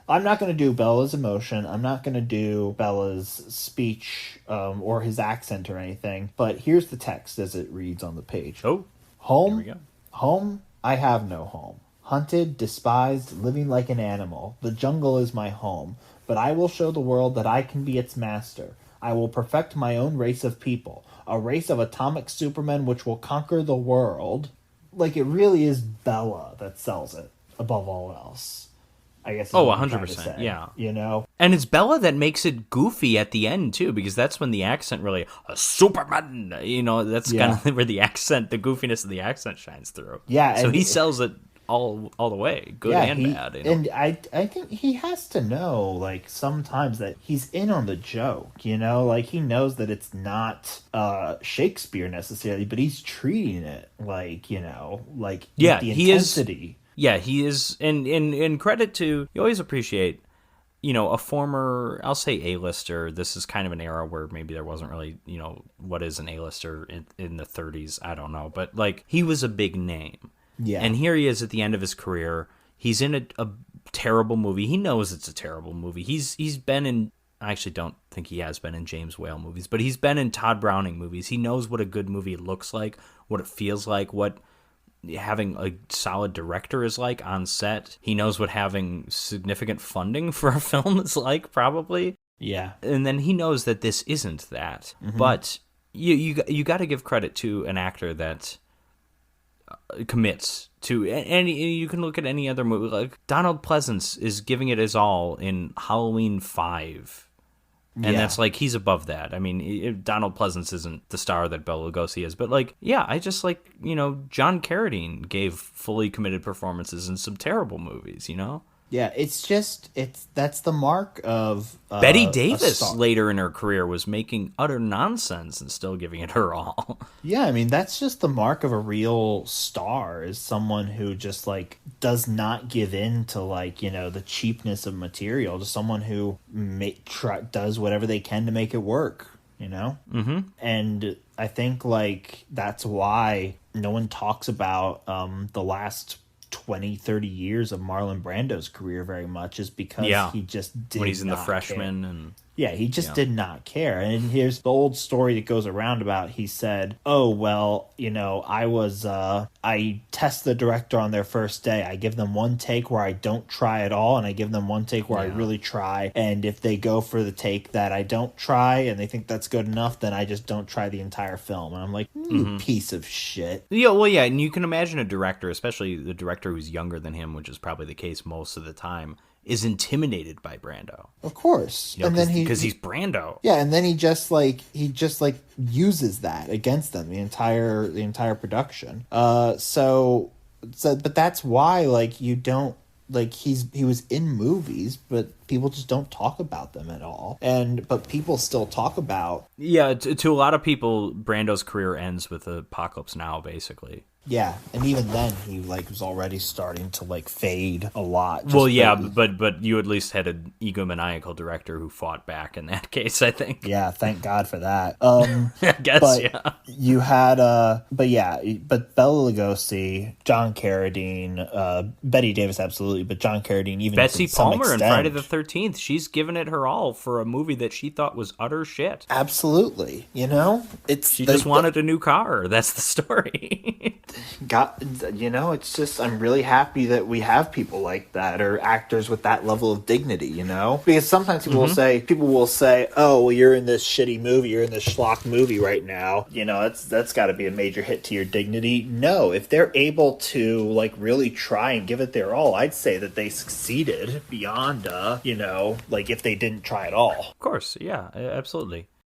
I'm not going to do Bella's emotion. I'm not going to do Bella's speech or his accent or anything. But here's the text as it reads on the page. Oh, here we Home, go. home, I have no home. Hunted, despised, living like an animal. The jungle is my home. But I will show the world that I can be its master. I will perfect my own race of people. A race of atomic supermen which will conquer the world. Like, it really is Bella that sells it above all else, I guess. Oh, What I'm trying to 100%, say, yeah. you know? And it's Bella that makes it goofy at the end, too, because that's when the accent really, a Superman, that's Yeah. kind of where the goofiness of the accent shines through. Yeah, So and he sells it all the way, good and bad. And I think he has to know, like, sometimes that he's in on the joke, like, he knows that it's not Shakespeare necessarily, but he's treating it like, like, Yeah, the he intensity. Yeah, he is, and in credit to, you always appreciate, a former, I'll say A-lister. This is kind of an era where maybe there wasn't really, what is an A-lister in the 30s, I don't know, but, like, he was a big name. Yeah. And here he is at the end of his career. He's in a terrible movie. He knows it's a terrible movie. He's been in, I actually don't think he has been in James Whale movies, but he's been in Todd Browning movies. He knows what a good movie looks like, what it feels like, what having a solid director is like on set. He knows what having significant funding for a film is like, probably. Yeah. And then he knows that this isn't that. Mm-hmm. But you got to give credit to an actor that commits to, and you can look at any other movie. Like Donald Pleasance is giving it his all in Halloween 5. And that's like, he's above that. I mean, Donald Pleasance isn't the star that Bela Lugosi is, but like, yeah, I just like, John Carradine gave fully committed performances in some terrible movies, Yeah, that's the mark of Betty Davis later in her career was making utter nonsense and still giving it her all. Yeah, I mean, that's just the mark of a real star, is someone who just, like, does not give in to, like, the cheapness of material, just someone who does whatever they can to make it work, Mm-hmm. And I think, like, that's why no one talks about the last 20-30 years of Marlon Brando's career very much, is because he just did when he's in The not Freshman care. and Yeah, he just did not care. And here's the old story that goes around about, he said, oh, well, I test the director on their first day. I give them one take where I don't try at all, and I give them one take where I really try. And if they go for the take that I don't try and they think that's good enough, then I just don't try the entire film. And I'm like, you piece of shit. Yeah, well, yeah, and you can imagine a director, especially the director who's younger than him, which is probably the case most of the time, is intimidated by Brando. Of course. And then because he's Brando. Yeah, and then he just uses that against them the entire production. So but that's why, like, you don't, like, he was in movies, but people just don't talk about them at all. But people still talk about. Yeah, to a lot of people, Brando's career ends with Apocalypse Now, basically. Yeah, and even then he, like, was already starting to, like, fade a lot. Well, yeah, but you at least had an egomaniacal director who fought back in that case, I think. Yeah, thank God for that. I guess, but yeah. You had, but Bela Lugosi, John Carradine, Betty Davis, absolutely, but John Carradine, even Betsy to some Palmer in extent, Friday the 13th, she's given it her all for a movie that she thought was utter shit. Absolutely, She just wanted a new car. That's the story. It's just, I'm really happy that we have people like that, or actors with that level of dignity, because sometimes people will say, oh, well, you're in this shitty movie, you're in this schlock movie right now, that's got to be a major hit to your dignity. No, if they're able to, like, really try and give it their all, I'd say that they succeeded beyond, like, if they didn't try at all. Of course, yeah, absolutely.